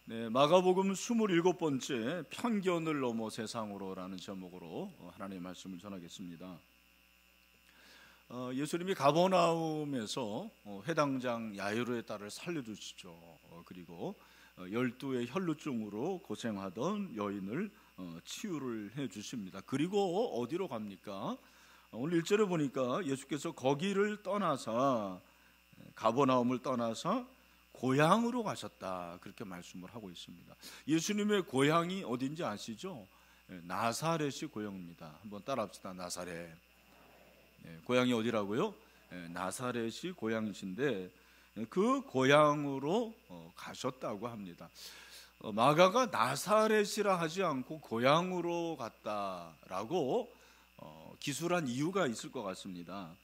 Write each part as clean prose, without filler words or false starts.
네, 마가복음 27번째 편견을 넘어 세상으로라는 제목으로 하나님의 말씀을 전하겠습니다. 예수님이 가버나움에서 회당장 야이로의 딸을 살려주시죠. 그리고 12의 혈루증으로 고생하던 여인을 치유를 해주십니다. 그리고 어디로 갑니까? 오늘 1절에 보니까 예수께서 거기를 떠나서 가버나움을 떠나서 고향으로 가셨다, 그렇게 말씀을 하고 있습니다. 예수님의 고향이 어딘지 아시죠? 나사렛이 고향입니다. 한번 따라합시다. 나사렛. 고향이 어디라고요? 나사렛이 고향이신데 그 고향으로 가셨다고 합니다. 마가가 나사렛이라 하지 않고 고향으로 갔다라고 기술한 이유가 있을 것 같습니다.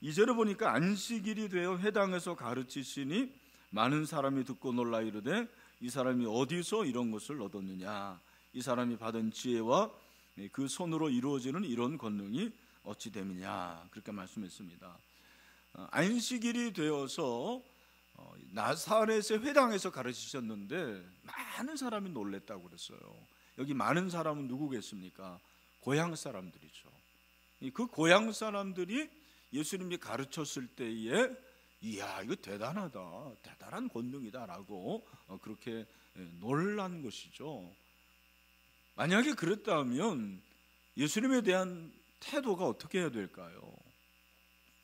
2절에 보니까 안식일이 되어 회당에서 가르치시니 많은 사람이 듣고 놀라 이르되 이 사람이 어디서 이런 것을 얻었느냐, 이 사람이 받은 지혜와 그 손으로 이루어지는 이런 권능이 어찌 됨이냐, 그렇게 말씀했습니다. 안식일이 되어서 나사렛의 회당에서 가르치셨는데 많은 사람이 놀랬다고 그랬어요. 여기 많은 사람은 누구겠습니까? 고향 사람들이죠. 그 고향 사람들이 예수님이 가르쳤을 때에 이야, 이거 대단하다, 대단한 권능이다라고 그렇게 놀란 것이죠. 만약에 그랬다면 예수님에 대한 태도가 어떻게 해야 될까요?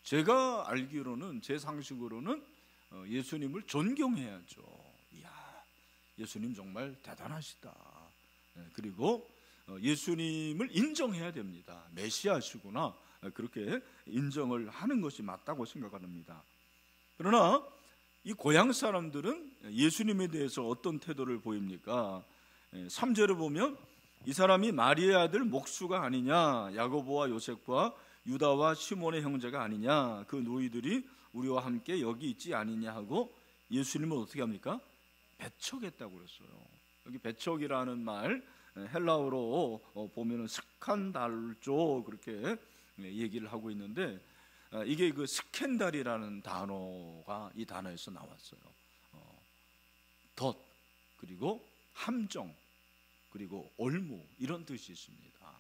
제가 알기로는, 제 상식으로는 예수님을 존경해야죠. 이야, 예수님 정말 대단하시다. 그리고 예수님을 인정해야 됩니다. 메시아시구나, 그렇게 인정을 하는 것이 맞다고 생각합니다. 그러나 이 고향 사람들은 예수님에 대해서 어떤 태도를 보입니까? 3절을 보면 이 사람이 마리아의 아들 목수가 아니냐, 야고보와 요셉과 유다와 시몬의 형제가 아니냐, 그 너희들이 우리와 함께 여기 있지 아니냐 하고 예수님을 어떻게 합니까? 배척했다고 그랬어요. 여기 배척이라는 말 헬라어로 보면은 스칸달조, 그렇게 얘기를 하고 있는데 이게 그 스캔달이라는 단어가 이 단어에서 나왔어요. 덫, 그리고 함정, 그리고 올무, 이런 뜻이 있습니다.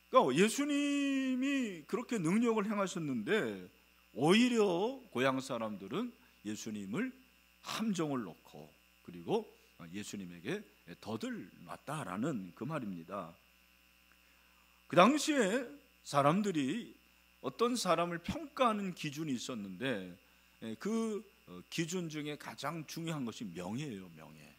그러니까 예수님이 그렇게 능력을 행하셨는데 오히려 고향 사람들은 예수님을 함정을 놓고 그리고 예수님에게 덫을 놨다라는 그 말입니다. 그 당시에 사람들이 어떤 사람을 평가하는 기준이 있었는데 그 기준 중에 가장 중요한 것이 명예예요. 명예.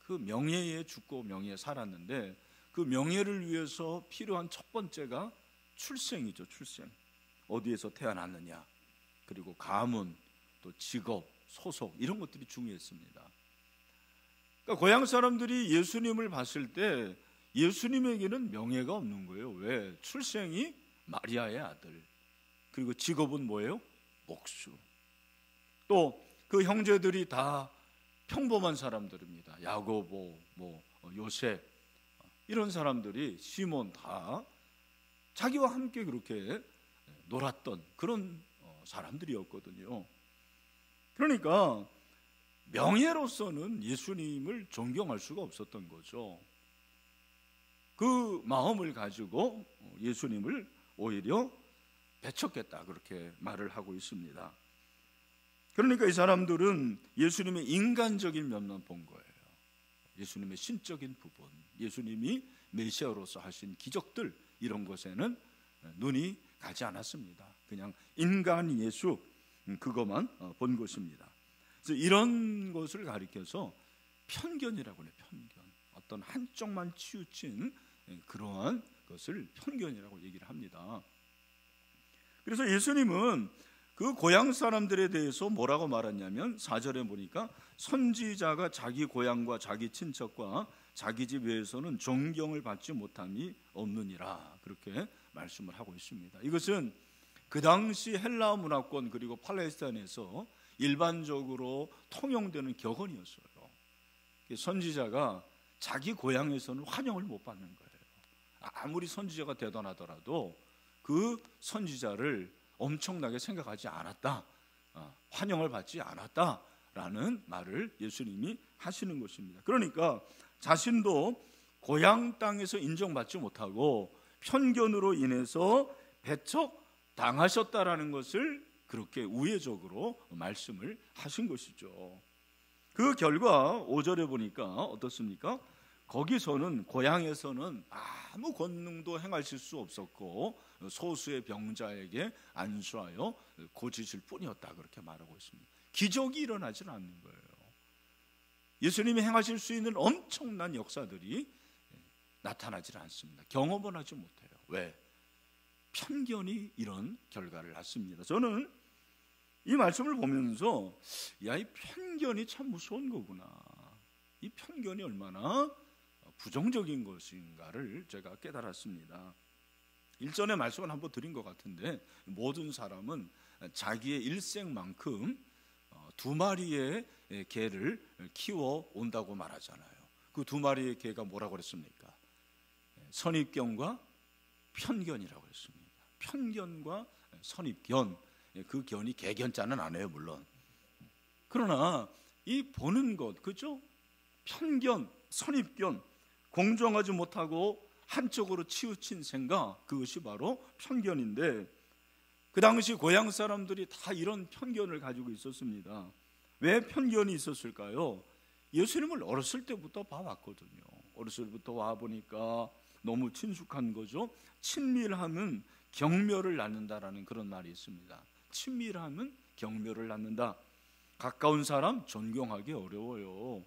그 명예에 죽고 명예에 살았는데 그 명예를 위해서 필요한 첫 번째가 출생이죠. 출생. 어디에서 태어났느냐, 그리고 가문, 또 직업, 소속, 이런 것들이 중요했습니다. 그러니까 고향 사람들이 예수님을 봤을 때 예수님에게는 명예가 없는 거예요. 왜? 출생이 마리아의 아들, 그리고 직업은 뭐예요? 목수. 또 그 형제들이 다 평범한 사람들입니다. 야고보, 요셉, 이런 사람들이, 시몬, 다 자기와 함께 그렇게 놀았던 그런 사람들이었거든요. 그러니까 명예로서는 예수님을 존경할 수가 없었던 거죠. 그 마음을 가지고 예수님을 오히려 배척했다, 그렇게 말을 하고 있습니다. 그러니까 이 사람들은 예수님의 인간적인 면만 본 거예요. 예수님의 신적인 부분, 예수님이 메시아로서 하신 기적들, 이런 것에는 눈이 가지 않았습니다. 그냥 인간 예수, 그것만 본 것입니다. 그래서 이런 것을 가리켜서 편견이라고 해요. 편견. 어떤 한쪽만 치우친 그러한 것을 편견이라고 얘기를 합니다. 그래서 예수님은 그 고향 사람들에 대해서 뭐라고 말했냐면 4절에 보니까 선지자가 자기 고향과 자기 친척과 자기 집 외에서는 존경을 받지 못함이 없느니라, 그렇게 말씀을 하고 있습니다. 이것은 그 당시 헬라 문화권 그리고 팔레스타인에서 일반적으로 통용되는 격언이었어요. 선지자가 자기 고향에서는 환영을 못 받는 거예요. 아무리 선지자가 대단하더라도 그 선지자를 엄청나게 생각하지 않았다, 환영을 받지 않았다 라는 말을 예수님이 하시는 것입니다. 그러니까 자신도 고향 땅에서 인정받지 못하고 편견으로 인해서 배척당하셨다라는 것을 그렇게 우회적으로 말씀을 하신 것이죠. 그 결과 5절에 보니까 어떻습니까? 거기서는 고향에서는 아무 권능도 행하실 수 없었고 소수의 병자에게 안수하여 고치실 뿐이었다, 그렇게 말하고 있습니다. 기적이 일어나지는 않는 거예요. 예수님이 행하실 수 있는 엄청난 역사들이 나타나지 않습니다. 경험은 하지 못해요. 왜? 편견이 이런 결과를 낳습니다. 저는 이 말씀을 보면서 이 편견이 참 무서운 거구나, 이 편견이 얼마나 부정적인 것인가를 제가 깨달았습니다. 일전에 말씀을 한번 드린 것 같은데, 모든 사람은 자기의 일생만큼 2마리의 개를 키워 온다고 말하잖아요. 그 2마리의 개가 뭐라고 그랬습니까? 선입견과 편견이라고 했습니다. 편견과 선입견, 그 견이 개견자는 안 해요, 물론. 그러나 이 보는 것, 그죠? 편견, 선입견, 공정하지 못하고 한쪽으로 치우친 생각, 그것이 바로 편견인데, 그 당시 고향 사람들이 다 이런 편견을 가지고 있었습니다. 왜 편견이 있었을까요? 예수님을 어렸을 때부터 봐왔거든요. 어렸을 때부터 와보니까 너무 친숙한 거죠. 친밀함은 경멸을 낳는다라는 그런 말이 있습니다. 친밀함은 경멸을 낳는다. 가까운 사람 존경하기 어려워요.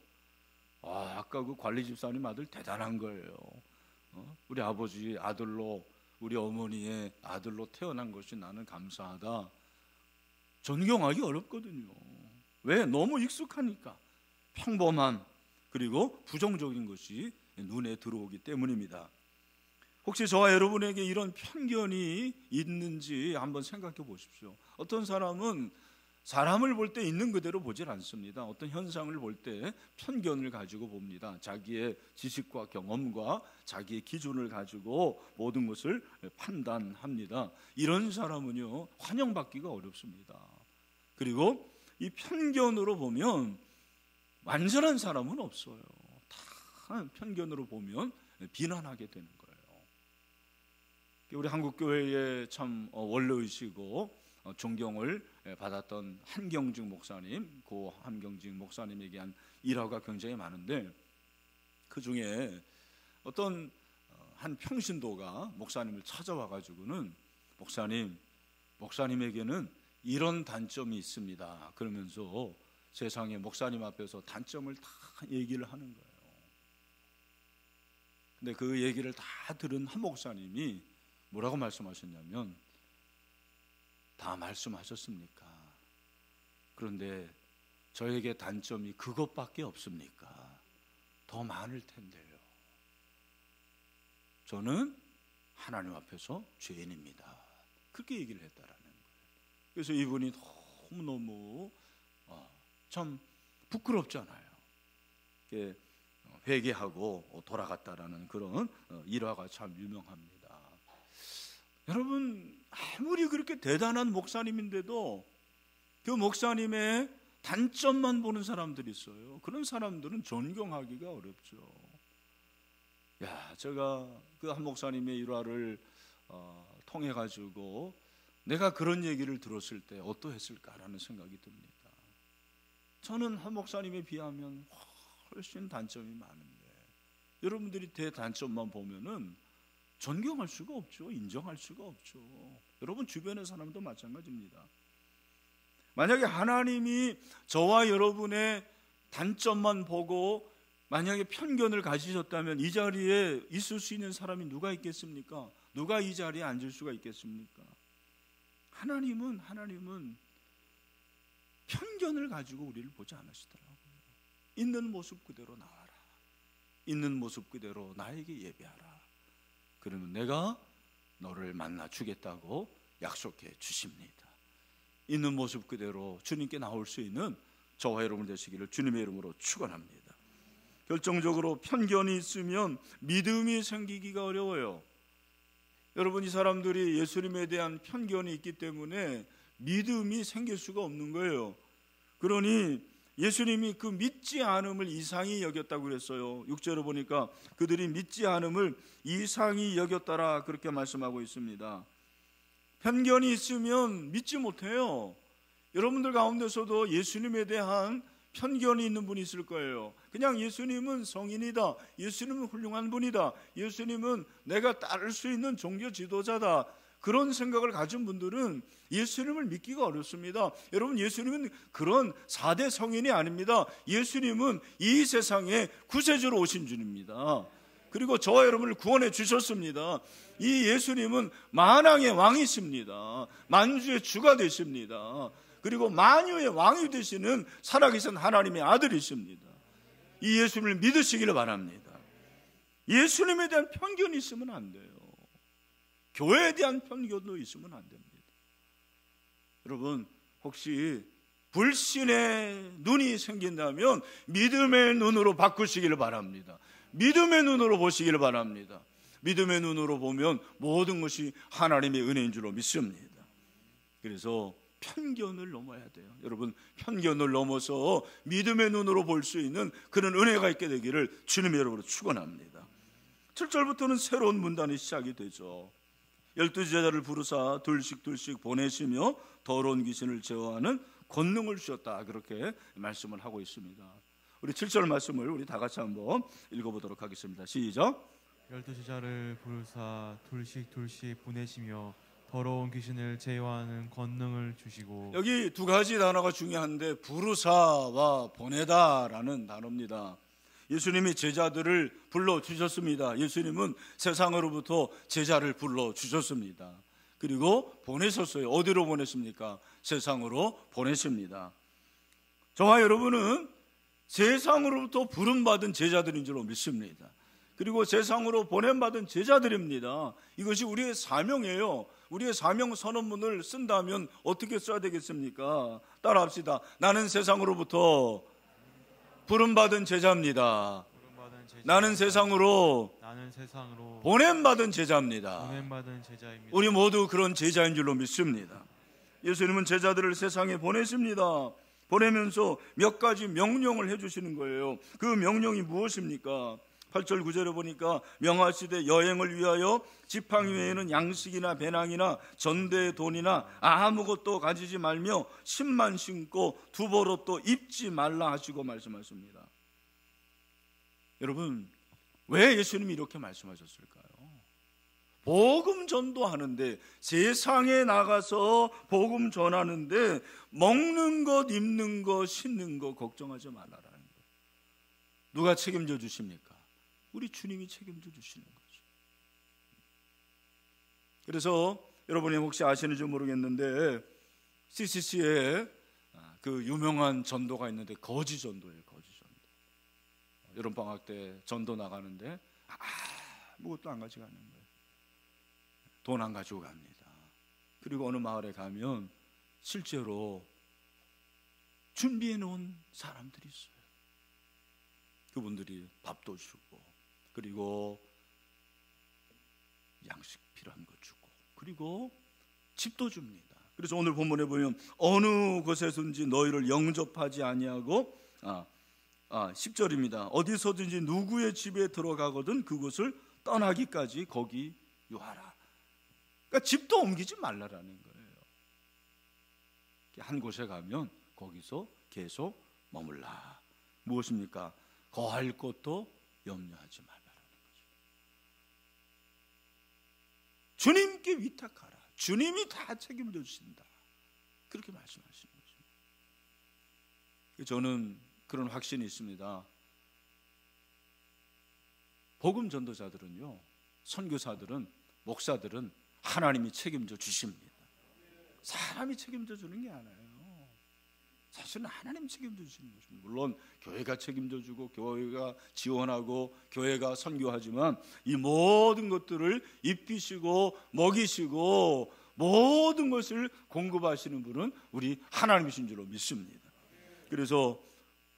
아까 그 관리 집사님 아들 대단한 거예요. 우리 아버지 아들로, 우리 어머니의 아들로 태어난 것이 나는 감사하다. 존경하기 어렵거든요. 왜? 너무 익숙하니까. 평범함, 그리고 부정적인 것이 눈에 들어오기 때문입니다. 혹시 저와 여러분에게 이런 편견이 있는지 한번 생각해 보십시오. 어떤 사람은 사람을 볼 때 있는 그대로 보질 않습니다. 어떤 현상을 볼 때 편견을 가지고 봅니다. 자기의 지식과 경험과 자기의 기준을 가지고 모든 것을 판단합니다. 이런 사람은요, 환영받기가 어렵습니다. 그리고 이 편견으로 보면 완전한 사람은 없어요. 다 편견으로 보면 비난하게 되는 거예요. 우리 한국교회에 참 원로이시고 존경을 받았던 한경직 목사님, 고 한경직 목사님에게 한 일화가 굉장히 많은데, 그 중에 어떤 한 평신도가 목사님을 찾아와 가지고는 목사님에게는 이런 단점이 있습니다, 그러면서 세상에 목사님 앞에서 단점을 다 얘기를 하는 거예요. 근데 그 얘기를 다 들은 한 목사님이 뭐라고 말씀하셨냐면, 다 말씀하셨습니까? 그런데 저에게 단점이 그것밖에 없습니까? 더 많을 텐데요. 저는 하나님 앞에서 죄인입니다. 그렇게 얘기를 했다라는 거예요. 그래서 이분이 너무너무 참 부끄럽잖아요. 회개하고 돌아갔다라는 그런 일화가 참 유명합니다. 여러분, 아무리 그렇게 대단한 목사님인데도 그 목사님의 단점만 보는 사람들이 있어요. 그런 사람들은 존경하기가 어렵죠. 제가 그 한 목사님의 일화를 통해 가지고 내가 그런 얘기를 들었을 때 어떠했을까라는 생각이 듭니다. 저는 한 목사님에 비하면 훨씬 단점이 많은데, 여러분들이 대단점만 보면은 존경할 수가 없죠. 인정할 수가 없죠. 여러분 주변의 사람도 마찬가지입니다. 만약에 하나님이 저와 여러분의 단점만 보고 만약에 편견을 가지셨다면 이 자리에 있을 수 있는 사람이 누가 있겠습니까? 누가 이 자리에 앉을 수가 있겠습니까? 하나님은 편견을 가지고 우리를 보지 않으시더라고요. 있는 모습 그대로 나와라. 있는 모습 그대로 나에게 예배하라. 그러면 내가 너를 만나 주겠다고 약속해 주십니다. 있는 모습 그대로 주님께 나올 수 있는 저와 여러분 되시기를 주님의 이름으로 축원합니다. 결정적으로 편견이 있으면 믿음이 생기기가 어려워요. 여러분, 이 사람들이 예수님에 대한 편견이 있기 때문에 믿음이 생길 수가 없는 거예요. 그러니 예수님이 그 믿지 않음을 이상히 여겼다고 그랬어요. 6절에 보니까 그들이 믿지 않음을 이상히 여겼더라 그렇게 말씀하고 있습니다. 편견이 있으면 믿지 못해요. 여러분들 가운데서도 예수님에 대한 편견이 있는 분이 있을 거예요. 그냥 예수님은 성인이다, 예수님은 훌륭한 분이다, 예수님은 내가 따를 수 있는 종교 지도자다, 그런 생각을 가진 분들은 예수님을 믿기가 어렵습니다. 여러분, 예수님은 그런 4대 성인이 아닙니다. 예수님은 이 세상에 구세주로 오신 분입니다. 그리고 저와 여러분을 구원해 주셨습니다. 이 예수님은 만왕의 왕이십니다. 만주의 주가 되십니다. 그리고 만유의 왕이 되시는 살아계신 하나님의 아들이십니다. 이 예수님을 믿으시기를 바랍니다. 예수님에 대한 편견이 있으면 안 돼요. 교회에 대한 편견도 있으면 안 됩니다. 여러분, 혹시 불신의 눈이 생긴다면 믿음의 눈으로 바꾸시기를 바랍니다. 믿음의 눈으로 보시기를 바랍니다. 믿음의 눈으로 보면 모든 것이 하나님의 은혜인 줄로 믿습니다. 그래서 편견을 넘어야 돼요. 여러분, 편견을 넘어서 믿음의 눈으로 볼 수 있는 그런 은혜가 있게 되기를 주님의 이름으로 축원합니다. 7절부터는 새로운 문단이 시작이 되죠. 12제자를 부르사 둘씩 보내시며 더러운 귀신을 제어하는 권능을 주셨다, 그렇게 말씀을 하고 있습니다. 우리 7절 말씀을 우리 다 같이 한번 읽어보도록 하겠습니다. 시작. 12제자를 부르사 둘씩 보내시며 더러운 귀신을 제어하는 권능을 주시고. 여기 두 가지 단어가 중요한데 부르사와 보내다라는 단어입니다. 예수님이 제자들을 불러주셨습니다. 예수님은 세상으로부터 제자를 불러주셨습니다. 그리고 보내셨어요. 어디로 보냈습니까? 세상으로 보내십니다. 저와 여러분은 세상으로부터 부름받은 제자들인 줄로 믿습니다. 그리고 세상으로 보냄받은 제자들입니다. 이것이 우리의 사명이에요. 우리의 사명 선언문을 쓴다면 어떻게 써야 되겠습니까? 따라합시다. 나는 세상으로부터 부름받은 제자입니다. 나는 세상으로 보냄받은 제자입니다. 우리 모두 그런 제자인 줄로 믿습니다. 예수님은 제자들을 세상에 보내십니다. 보내면서 몇 가지 명령을 해주시는 거예요. 그 명령이 무엇입니까? 8절 9절에 보니까 명하시되 여행을 위하여 지팡이 외에는 양식이나 배낭이나 전대의 돈이나 아무것도 가지지 말며 신만 신고 두벌옷도 입지 말라 하시고 말씀하십니다. 여러분, 왜 예수님이 이렇게 말씀하셨을까요? 복음 전도하는데, 세상에 나가서 복음 전하는데 먹는 것, 입는 것, 신는 것 걱정하지 말라라는 거예요. 누가 책임져 주십니까? 우리 주님이 책임져 주시는 거죠. 그래서 여러분이 혹시 아시는지 모르겠는데 CCC에 그 유명한 전도가 있는데 거지 전도예요. 거지 전도. 여름방학 때 전도 나가는데 아무것도 안 가지고 가는 거예요. 돈 안 가지고 갑니다. 그리고 어느 마을에 가면 실제로 준비해 놓은 사람들이 있어요. 그분들이 밥도 주고, 그리고 양식 필요한 거 주고, 그리고 집도 줍니다. 그래서 오늘 본문에 보면 어느 곳에서든지 너희를 영접하지 아니하고 10절입니다. 어디서든지 누구의 집에 들어가거든 그곳을 떠나기까지 거기 유하라. 그러니까 집도 옮기지 말라라는 거예요. 한 곳에 가면 거기서 계속 머물라. 무엇입니까? 거할 것도 염려하지 말라라는 거죠. 주님께 위탁하라. 주님이 다 책임져 주신다. 그렇게 말씀하시는 거죠. 저는 그런 확신이 있습니다. 복음 전도자들은요, 선교사들은, 목사들은 하나님이 책임져 주십니다. 사람이 책임져 주는 게 아니에요. 사실은 하나님 책임져 주시는 것입니다. 물론 교회가 책임져 주고 교회가 지원하고 교회가 선교하지만 이 모든 것들을 입히시고 먹이시고 모든 것을 공급하시는 분은 우리 하나님이신 줄로 믿습니다. 그래서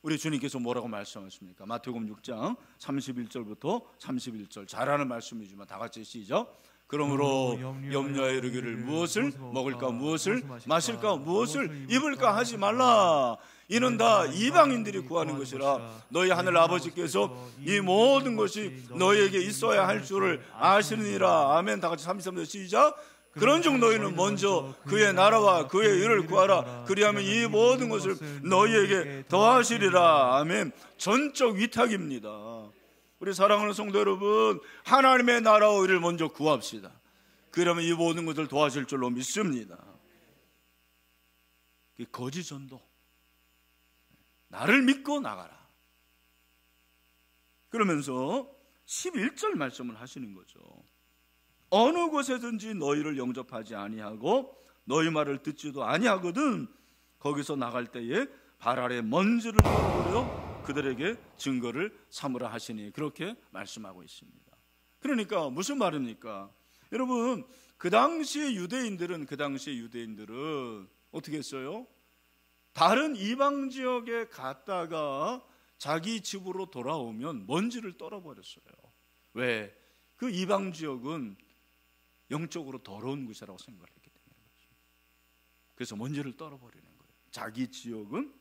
우리 주님께서 뭐라고 말씀하십니까? 마태복음 6장 31절부터 31절 잘 아는 말씀이지만 다 같이 시작. 그러므로 염려하여 이르기를 무엇을 먹을까, 무엇을 마실까, 무엇을 입을까 하지 말라. 이는 다 이방인들이 구하는 것이라. 너희 하늘 아버지께서 이 모든 것이 너희에게 있어야 할 줄을 아시느니라. 아멘. 다 같이 33절 시작. 그런즉 너희는 먼저 그의 나라와 그의 의를 구하라. 그리하면 이 모든 것을 너희에게 더하시리라. 아멘. 전적 위탁입니다. 우리 사랑하는 성도 여러분, 하나님의 나라와 의를 먼저 구합시다. 그러면 이 모든 것을 도와줄 줄로 믿습니다. 거짓 전도, 나를 믿고 나가라. 그러면서 11절 말씀을 하시는 거죠. 어느 곳에든지 너희를 영접하지 아니하고 너희 말을 듣지도 아니하거든 거기서 나갈 때에 발 아래 먼지를 떨어버려 그들에게 증거를 삼으라 하시니, 그렇게 말씀하고 있습니다. 그러니까 무슨 말입니까? 여러분, 그 당시의 유대인들은 어떻게 했어요? 다른 이방 지역에 갔다가 자기 집으로 돌아오면 먼지를 떨어버렸어요. 왜? 그 이방 지역은 영적으로 더러운 곳이라고 생각을 했기 때문에 그렇죠. 그래서 먼지를 떨어버리는 거예요. 자기 지역은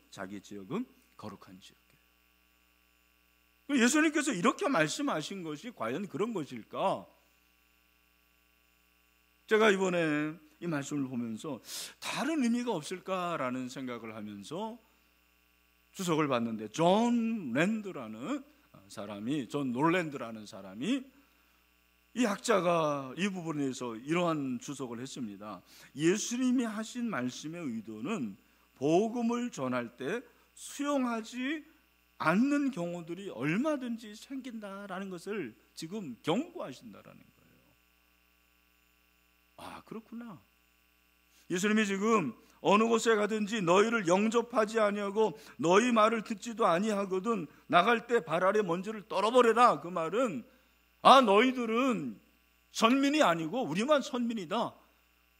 거룩한 지역이에요. 예수님께서 이렇게 말씀하신 것이 과연 그런 것일까? 제가 이번에 이 말씀을 보면서 다른 의미가 없을까라는 생각을 하면서 주석을 봤는데, 존 놀랜드라는 사람이, 이 학자가 이 부분에서 이러한 주석을 했습니다. 예수님이 하신 말씀의 의도는 복음을 전할 때 수용하지 않는 경우들이 얼마든지 생긴다라는 것을 지금 경고하신다라는 거예요. 아, 그렇구나. 예수님이 지금 어느 곳에 가든지 너희를 영접하지 아니하고 너희 말을 듣지도 아니하거든 나갈 때 발 아래 먼지를 떨어버려라. 그 말은 너희들은 선민이 아니고 우리만 선민이다,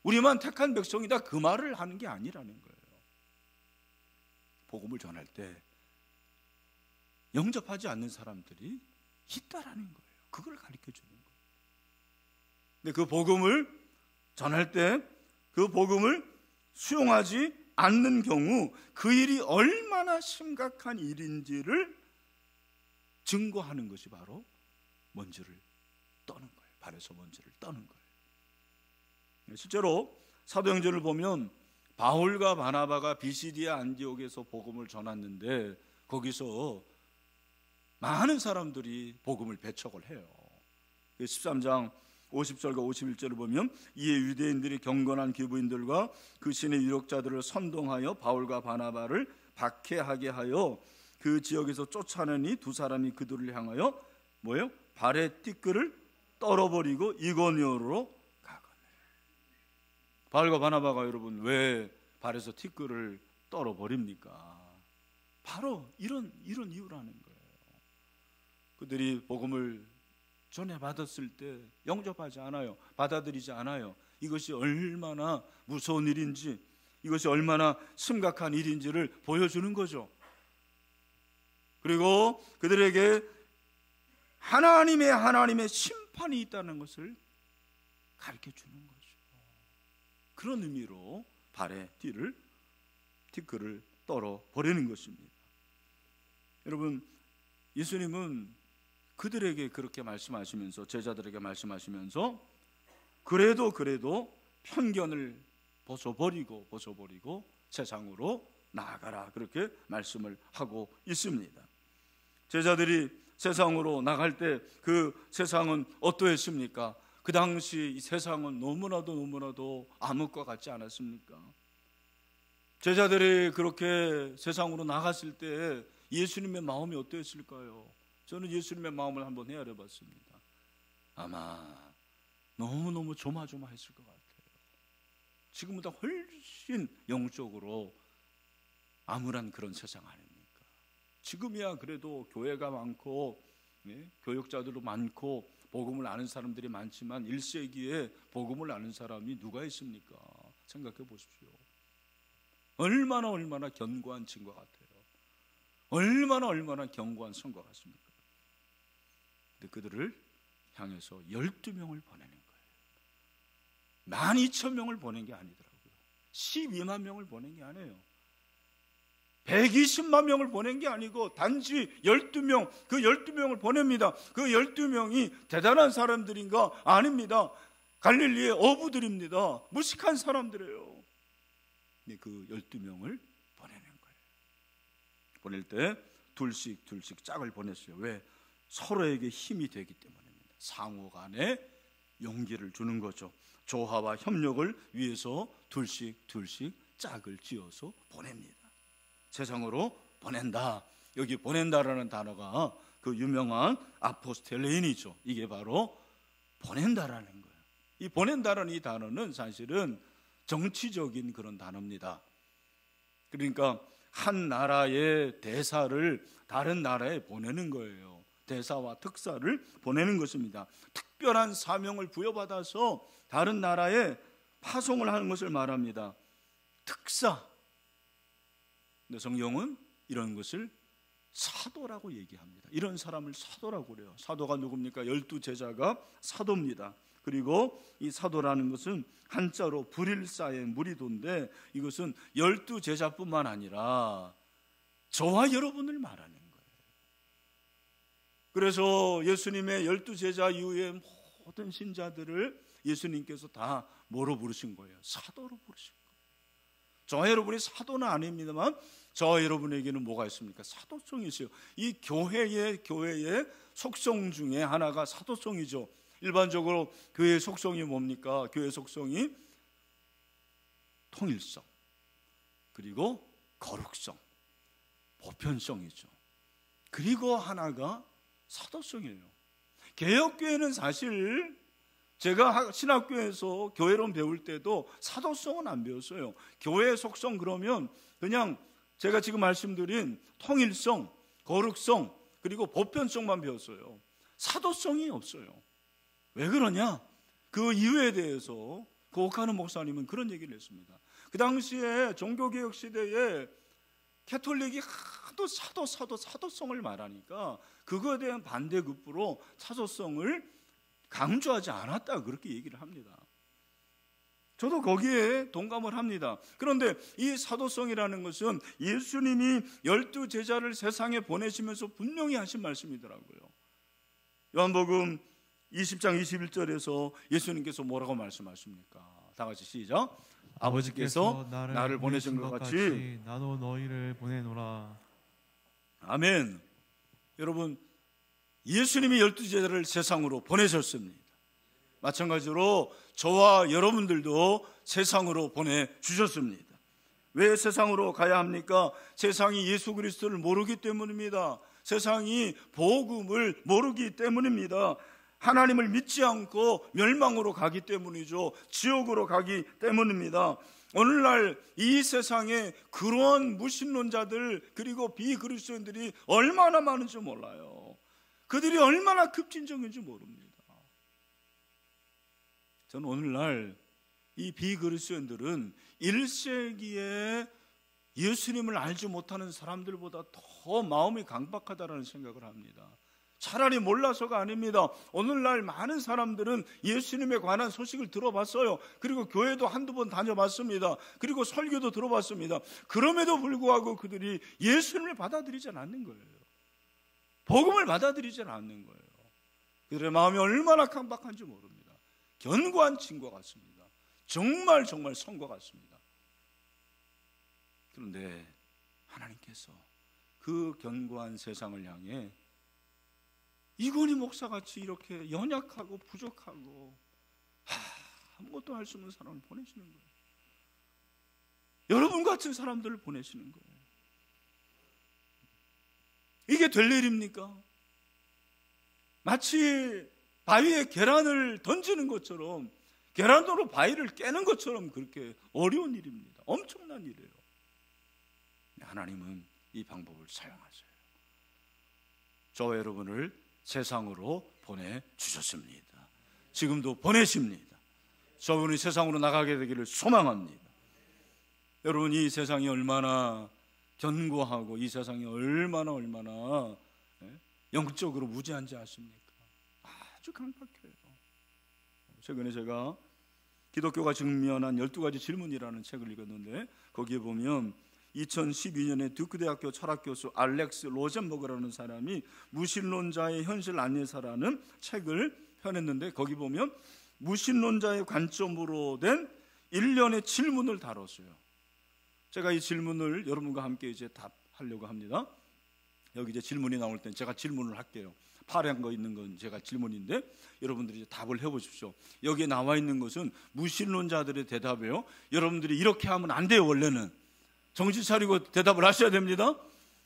우리만 택한 백성이다, 그 말을 하는 게 아니라는 거예요. 복음을 전할 때 영접하지 않는 사람들이 있다라는 거예요. 그걸 가르쳐 주는 거예요. 근데 그 복음을 전할 때 그 복음을 수용하지 않는 경우 그 일이 얼마나 심각한 일인지를 증거하는 것이 바로 먼지를 떠는 거예요. 발에서 먼지를 떠는 거예요. 실제로 사도행전을 보면 바울과 바나바가 비시디아 안디옥에서 복음을 전했는데 거기서 많은 사람들이 복음을 배척을 해요. 13장 50절과 51절을 보면 이에 유대인들이 경건한 기부인들과 그 신의 유력자들을 선동하여 바울과 바나바를 박해하게 하여 그 지역에서 쫓아내니 두 사람이 그들을 향하여 발에 티끌을 떨어버리고 이고니오로 가거늘. 바울과 바나바가 여러분 왜 발에서 티끌을 떨어버립니까? 바로 이런 이유라는 거예요. 그들이 복음을 전해받았을 때 영접하지 않아요. 받아들이지 않아요. 이것이 얼마나 무서운 일인지, 이것이 얼마나 심각한 일인지를 보여주는 거죠. 그리고 그들에게 하나님의 심판이 있다는 것을 가르쳐 주는 거죠. 그런 의미로 발에 티끌을 떨어버리는 것입니다. 여러분, 예수님은 그들에게 그렇게 말씀하시면서, 제자들에게 말씀하시면서 그래도 편견을 벗어버리고 세상으로 나아가라, 그렇게 말씀을 하고 있습니다. 제자들이 세상으로 나갈 때 그 세상은 어떠했습니까? 그 당시 이 세상은 너무나도 암흑과 같지 않았습니까? 제자들이 그렇게 세상으로 나갔을 때 예수님의 마음이 어떠했을까요? 저는 예수님의 마음을 한번 헤아려 봤습니다. 아마 너무너무 조마조마했을 것 같아요. 지금보다 훨씬 영적으로 암울한 그런 세상 아닙니까? 지금이야 그래도 교회가 많고 교육자들도 많고 복음을 아는 사람들이 많지만 1세기에 복음을 아는 사람이 누가 있습니까? 생각해 보십시오. 얼마나 견고한 증거 같아요. 얼마나 견고한 선거 같습니까? 근데 그들을 향해서 12명을 보내는 거예요. 12,000명을 보낸 게 아니더라고요. 12만 명을 보낸 게 아니에요. 120만 명을 보낸 게 아니고 단지 12명, 그 12명을 보냅니다. 그 12명이 대단한 사람들인가? 아닙니다. 갈릴리의 어부들입니다. 무식한 사람들이에요. 그 12명을 보내는 거예요. 보낼 때 둘씩 짝을 보냈어요. 왜? 서로에게 힘이 되기 때문입니다. 상호 간에 용기를 주는 거죠. 조화와 협력을 위해서 둘씩 짝을 지어서 보냅니다. 세상으로 보낸다. 여기 보낸다라는 단어가 그 유명한 아포스텔레인이죠. 이게 바로 보낸다라는 거예요. 이 보낸다라는 이 단어는 사실은 정치적인 그런 단어입니다. 그러니까 한 나라의 대사를 다른 나라에 보내는 거예요. 대사와 특사를 보내는 것입니다. 특별한 사명을 부여받아서 다른 나라에 파송을 하는 것을 말합니다. 특사. 근데 성경은 이런 것을 사도라고 얘기합니다. 이런 사람을 사도라고 그래요. 사도가 누굽니까? 12제자가 사도입니다. 그리고 이 사도라는 것은 한자로 불일사의 무리도인데 이것은 12제자뿐만 아니라 저와 여러분을 말하는 거예요. 그래서 예수님의 12제자 이후에 모든 신자들을 예수님께서 다 뭐로 부르신 거예요? 사도로 부르신 거예요. 저와 여러분이 사도는 아닙니다만 저와 여러분에게는 뭐가 있습니까? 사도성이 있어요. 이 교회의 속성 중에 하나가 사도성이죠. 일반적으로 교회의 속성이 뭡니까? 교회의 속성이 통일성, 그리고 거룩성, 보편성이죠. 그리고 하나가 사도성이에요. 개혁교회는 사실 제가 신학교에서 교회론 배울 때도 사도성은 안 배웠어요. 교회의 속성 그러면 그냥 제가 지금 말씀드린 통일성, 거룩성, 그리고 보편성만 배웠어요. 사도성이 없어요. 왜 그러냐? 그 이유에 대해서 그 오카노 목사님은 그런 얘기를 했습니다. 그 당시에 종교개혁 시대에 캐톨릭이 하도 사도성을 말하니까 그거에 대한 반대급부로 사도성을 강조하지 않았다 그렇게 얘기를 합니다. 저도 거기에 동감을 합니다. 그런데 이 사도성이라는 것은 예수님이 12제자를 세상에 보내시면서 분명히 하신 말씀이더라고요. 요한복음 20장 21절에서 예수님께서 뭐라고 말씀하십니까? 다 같이 시작. 아버지께서 나를 보내신 것 같이 나도 너희를 보내노라. 아멘. 여러분, 예수님이 12제자를 세상으로 보내셨습니다. 마찬가지로 저와 여러분들도 세상으로 보내주셨습니다. 왜 세상으로 가야 합니까? 세상이 예수 그리스도를 모르기 때문입니다. 세상이 복음을 모르기 때문입니다. 하나님을 믿지 않고 멸망으로 가기 때문이죠. 지옥으로 가기 때문입니다. 오늘날 이 세상에 그러한 무신론자들 그리고 비그리스도인들이 얼마나 많은지 몰라요. 그들이 얼마나 급진적인지 모릅니다. 저는 오늘날 이 비그리스도인들은 1세기에 예수님을 알지 못하는 사람들보다 더 마음이 강박하다는 생각을 합니다. 차라리 몰라서가 아닙니다. 오늘날 많은 사람들은 예수님에 관한 소식을 들어봤어요. 그리고 교회도 한두 번 다녀봤습니다. 그리고 설교도 들어봤습니다. 그럼에도 불구하고 그들이 예수님을 받아들이지 않는 거예요. 복음을 받아들이지 않는 거예요. 그들의 마음이 얼마나 강박한지 모릅니다. 견고한 친구 같습니다. 정말 성과 같습니다. 그런데 하나님께서 그 견고한 세상을 향해 이건희 목사같이 이렇게 연약하고 부족하고 아무것도 할 수 없는 사람을 보내시는 거예요. 여러분 같은 사람들을 보내시는 거예요. 이게 될 일입니까? 마치 바위에 계란을 던지는 것처럼, 계란으로 바위를 깨는 것처럼 그렇게 어려운 일입니다. 엄청난 일이에요. 하나님은 이 방법을 사용하세요. 저와 여러분을 세상으로 보내주셨습니다. 지금도 보내십니다. 저분이 세상으로 나가게 되기를 소망합니다. 여러분, 이 세상이 얼마나 견고하고 이 세상이 얼마나 영적으로 무지한지 아십니까? 아주 강박해요. 최근에 제가 기독교가 직면한 12가지 질문이라는 책을 읽었는데 거기에 보면 2012년에 듀크대학교 철학교수 알렉스 로젠버그라는 사람이 무신론자의 현실 안내사라는 책을 펴냈는데, 거기 보면 무신론자의 관점으로 된 일련의 질문을 다뤘어요. 제가 이 질문을 여러분과 함께 이제 답하려고 합니다. 여기 이제 질문이 나올 땐 제가 질문을 할게요. 파란 거 있는 건 제가 질문인데 여러분들이 이제 답을 해보십시오. 여기에 나와 있는 것은 무신론자들의 대답이에요. 여러분들이 이렇게 하면 안 돼요. 원래는 정신 차리고 대답을 하셔야 됩니다.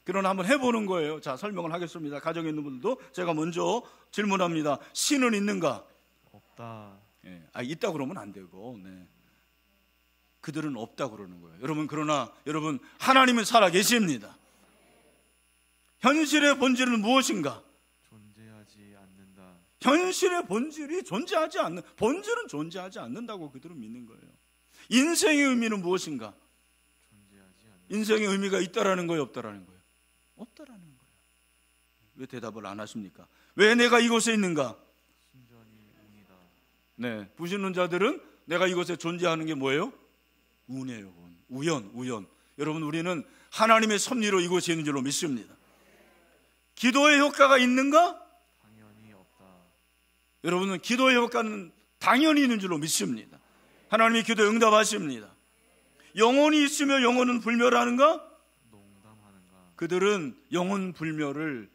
그러나 한번 해보는 거예요. 자, 설명을 하겠습니다. 가정에 있는 분들도 제가 먼저 질문합니다. 신은 있는가? 없다. 있다 그러면 안 되고, 그들은 없다 그러는 거예요. 여러분, 그러나 여러분, 하나님은 살아 계십니다. 현실의 본질은 무엇인가? 존재하지 않는다. 현실의 본질은 존재하지 않는다고 그들은 믿는 거예요. 인생의 의미는 무엇인가? 존재하지 않는다. 인생의 의미가 있다라는 거예요, 없다라는 거예요? 없다라는 거예요. 왜 대답을 안 하십니까? 왜 내가 이곳에 있는가? 순전히 운이다. 불신론자들은 내가 이곳에 존재하는 게 뭐예요? 운이에요. 우연. 여러분, 우리는 하나님의 섭리로 이곳에 있는 줄로 믿습니다. 기도의 효과가 있는가? 당연히 없다. 여러분은 기도의 효과는 당연히 있는 줄로 믿습니다. 하나님이 기도에 응답하십니다. 영혼이 있으며 영혼은 불멸하는가? 농담하는가? 그들은 영혼 불멸을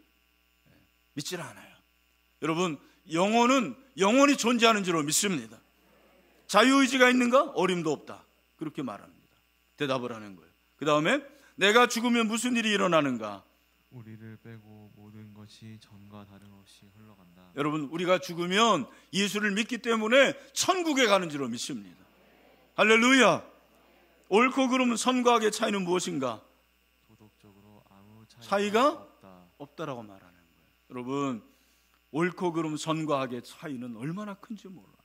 믿지 않아요. 여러분, 영혼이 존재하는 줄로 믿습니다. 자유의지가 있는가? 어림도 없다. 그렇게 말합니다. 대답을 하는 거예요. 그 다음에 내가 죽으면 무슨 일이 일어나는가? 우리를 빼고 모든 것이 전과 다름없이 흘러간다. 여러분, 우리가 죽으면 예수를 믿기 때문에 천국에 가는 줄로 믿습니다. 할렐루야. 옳고 그름 선과 악의 차이는 무엇인가? 도덕적으로 아무 차이가 없다라고 말하는 거예요. 여러분, 옳고 그름 선과 악의 차이는 얼마나 큰지 몰라요.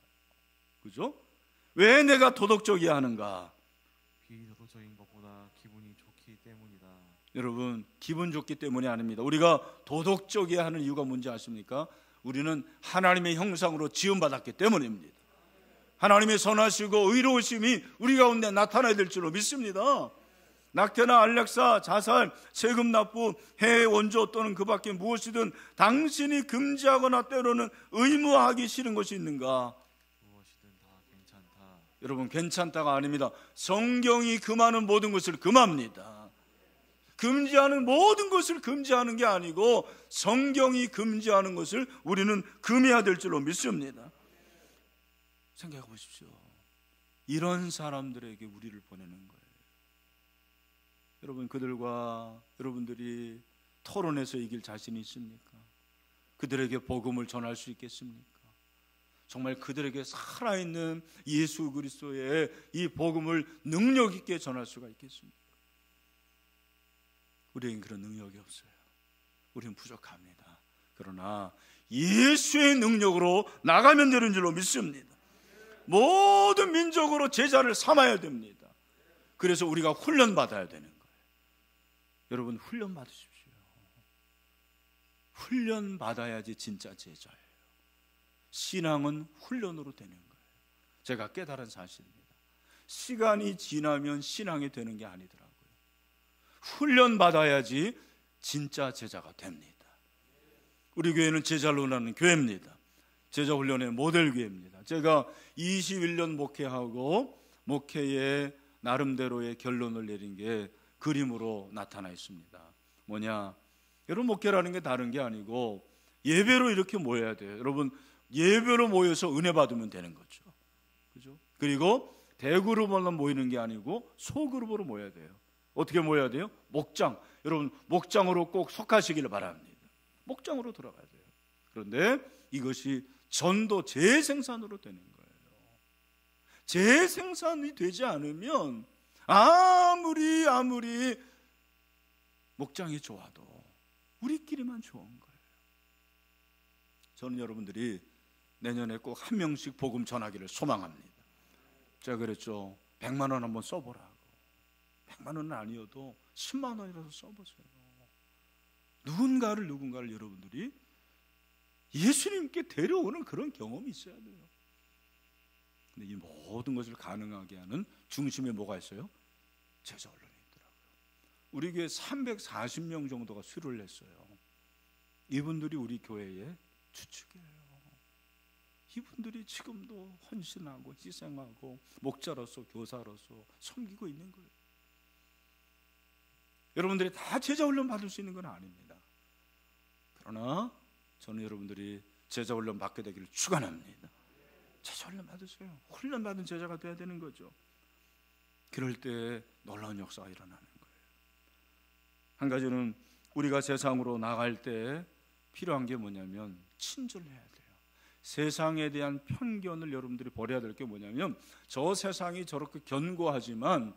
그죠? 왜 내가 도덕적이야 하는가? 비도덕적인 것보다 기분이 좋기 때문이다. 여러분, 기분 좋기 때문이 아닙니다. 우리가 도덕적이야 하는 이유가 뭔지 아십니까? 우리는 하나님의 형상으로 지음받았기 때문입니다. 하나님의 선하시고 의로우심이 우리 가운데 나타나야 될 줄로 믿습니다. 낙태나 알렉사, 자살, 세금 납부, 해외 원조 또는 그 밖에 무엇이든 당신이 금지하거나 때로는 의무하기 싫은 것이 있는가? 무엇이든 다 괜찮다. 여러분, 괜찮다가 아닙니다. 성경이 금하는 모든 것을 금합니다. 금지하는 모든 것을 금지하는 게 아니고 성경이 금지하는 것을 우리는 금해야 될 줄로 믿습니다. 생각해 보십시오. 이런 사람들에게 우리를 보내는 거예요. 여러분, 그들과 여러분들이 토론해서 이길 자신이 있습니까? 그들에게 복음을 전할 수 있겠습니까? 정말 그들에게 살아있는 예수 그리스도의 이 복음을 능력 있게 전할 수가 있겠습니까? 우리에겐 그런 능력이 없어요. 우리는 부족합니다. 그러나 예수의 능력으로 나가면 되는 줄로 믿습니다. 모든 민족으로 제자를 삼아야 됩니다. 그래서 우리가 훈련받아야 되는 거예요. 여러분, 훈련 받으십시오. 훈련 받아야지 진짜 제자예요. 신앙은 훈련으로 되는 거예요. 제가 깨달은 사실입니다. 시간이 지나면 신앙이 되는 게 아니더라고요. 훈련 받아야지 진짜 제자가 됩니다. 우리 교회는 제자로 나는 교회입니다. 제자 훈련의 모델 교회입니다. 제가 21년 목회하고 목회의 나름대로의 결론을 내린 게 그림으로 나타나 있습니다. 뭐냐? 여러분, 목회라는 게 다른 게 아니고 예배로 이렇게 모여야 돼요. 여러분, 예배로 모여서 은혜 받으면 되는 거죠. 그죠? 그리고 대그룹으로 모이는 게 아니고 소그룹으로 모여야 돼요. 어떻게 모여야 돼요? 목장. 여러분, 목장으로 꼭 속하시기를 바랍니다. 목장으로 들어가야 돼요. 그런데 이것이 전도 재생산으로 되는 거예요. 재생산이 되지 않으면 아무리 목장이 좋아도 우리끼리만 좋은 거예요. 저는 여러분들이 내년에 꼭 한 명씩 복음 전하기를 소망합니다. 제가 그랬죠. 100만 원 한번 써보라고. 100만 원은 아니어도 10만 원이라도 써보세요. 누군가를 여러분들이 예수님께 데려오는 그런 경험이 있어야 돼요. 근데 이 모든 것을 가능하게 하는 중심에 뭐가 있어요? 제자 훈련이 있더라고요. 우리 교회 340명 정도가 수료를 했어요. 이분들이 우리 교회의 주축이에요. 이분들이 지금도 헌신하고 희생하고 목자로서 교사로서 섬기고 있는 거예요. 여러분들이 다 제자훈련 받을 수 있는 건 아닙니다. 그러나 저는 여러분들이 제자훈련 받게 되기를 축원합니다. 제자훈련 받으세요. 훈련받은 제자가 돼야 되는 거죠. 그럴 때 놀라운 역사가 일어나는 거예요. 한 가지는 우리가 세상으로 나갈 때 필요한 게 뭐냐면 친절해야 돼요. 세상에 대한 편견을 여러분들이 버려야 될 게 뭐냐면, 저 세상이 저렇게 견고하지만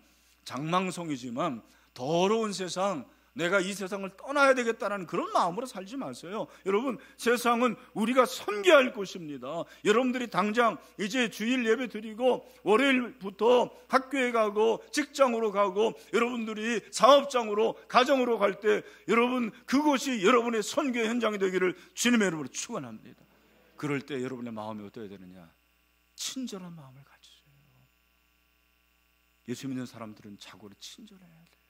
장망성이지만 더러운 세상, 내가 이 세상을 떠나야 되겠다는 그런 마음으로 살지 마세요. 여러분, 세상은 우리가 섬겨야 할 곳입니다. 여러분들이 당장 이제 주일 예배 드리고 월요일부터 학교에 가고 직장으로 가고 여러분들이 사업장으로 가정으로 갈 때 여러분, 그곳이 여러분의 선교의 현장이 되기를 주님의 이름으로 축원합니다. 그럴 때 여러분의 마음이 어떠해야 되느냐? 친절한 마음을 가지세요. 예수 믿는 사람들은 자고로 친절해야 돼요.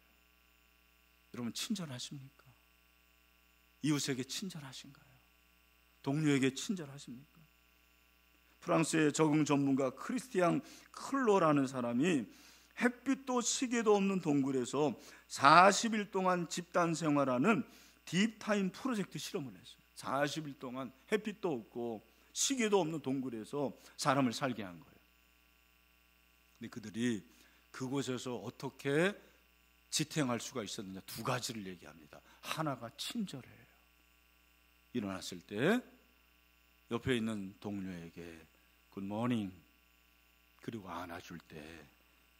여러분, 친절하십니까? 이웃에게 친절하신가요? 동료에게 친절하십니까? 프랑스의 적응 전문가 크리스티앙 클로라는 사람이 햇빛도 시계도 없는 동굴에서 40일 동안 집단 생활하는 딥타임 프로젝트 실험을 했어요. 40일 동안 햇빛도 없고 시계도 없는 동굴에서 사람을 살게 한 거예요. 근데 그들이 그곳에서 어떻게 지탱할 수가 있었느냐, 두 가지를 얘기합니다. 하나가 친절해요. 일어났을 때 옆에 있는 동료에게 굿모닝 그리고 안아줄 때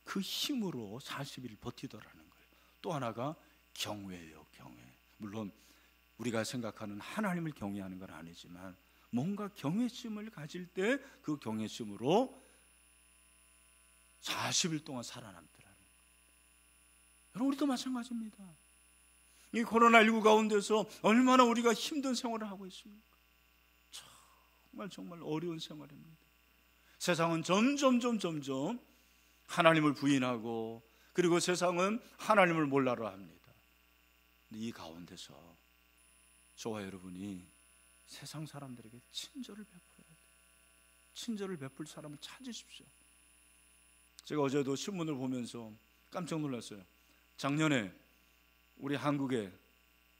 그 힘으로 40일 버티더라는 거예요. 또 하나가 경외예요. 경외. 물론 우리가 생각하는 하나님을 경외하는 건 아니지만 뭔가 경외심을 가질 때 그 경외심으로 40일 동안 살아남더라는 거예요. 여러분, 우리도 마찬가지입니다. 이 코로나19 가운데서 얼마나 우리가 힘든 생활을 하고 있습니까? 정말 어려운 생활입니다. 세상은 점점 하나님을 부인하고, 그리고 세상은 하나님을 몰라라 합니다. 이 가운데서 저와 여러분이 세상 사람들에게 친절을 베풀어야 돼요. 친절을 베풀 사람을 찾으십시오. 제가 어제도 신문을 보면서 깜짝 놀랐어요. 작년에 우리 한국에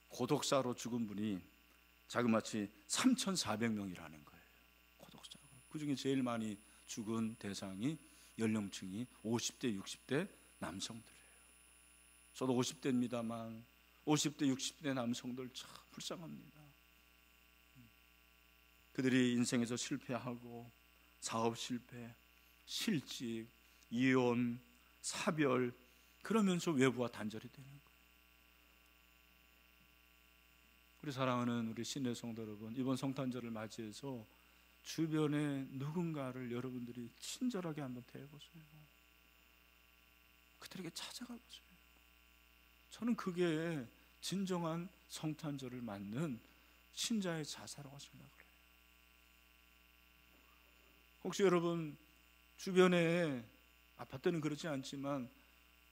고독사로 죽은 분이 자그마치 3,400명이라는 거예요. 고독사로. 그중에 제일 많이 죽은 대상이 연령층이 50대, 60대 남성들이에요. 저도 50대입니다만 50대, 60대 남성들 참 불쌍합니다. 그들이 인생에서 실패하고 사업 실패, 실직, 이혼, 사별, 그러면서 외부와 단절이 되는 거예요. 우리 사랑하는 우리 신의 성도 여러분, 이번 성탄절을 맞이해서 주변에 누군가를 여러분들이 친절하게 한번 대해보세요. 그들에게 찾아가 보세요. 저는 그게 진정한 성탄절을 맞는 신자의 자세라고 생각을 해요. 혹시 여러분 주변에 아파트는 그렇지 않지만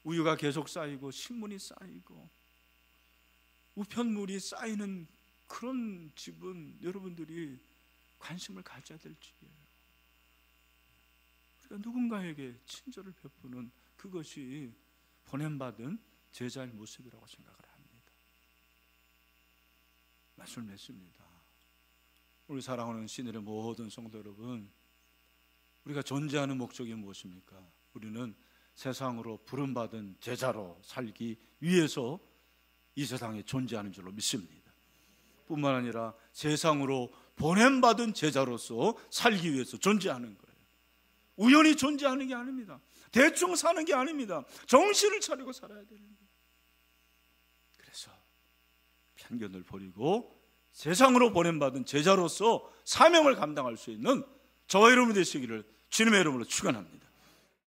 우유가 계속 쌓이고 신문이 쌓이고 우편물이 쌓이는 그런 집은 여러분들이 관심을 가져야 될 집이에요. 우리가 누군가에게 친절을 베푸는 그것이 보냄받은 제자의 모습이라고 생각을 합니다. 말씀을 맺습니다. 우리 사랑하는 신의 모든 성도 여러분, 우리가 존재하는 목적이 무엇입니까? 우리는 세상으로 부름받은 제자로 살기 위해서 이 세상에 존재하는 줄로 믿습니다. 뿐만 아니라 세상으로 보냄받은 제자로서 살기 위해서 존재하는 거예요. 우연히 존재하는 게 아닙니다. 대충 사는 게 아닙니다. 정신을 차리고 살아야 되는 거예요. 그래서 편견을 버리고 세상으로 보냄받은 제자로서 사명을 감당할 수 있는 저와 여러분이 되시기를 주님의 이름으로 축원합니다.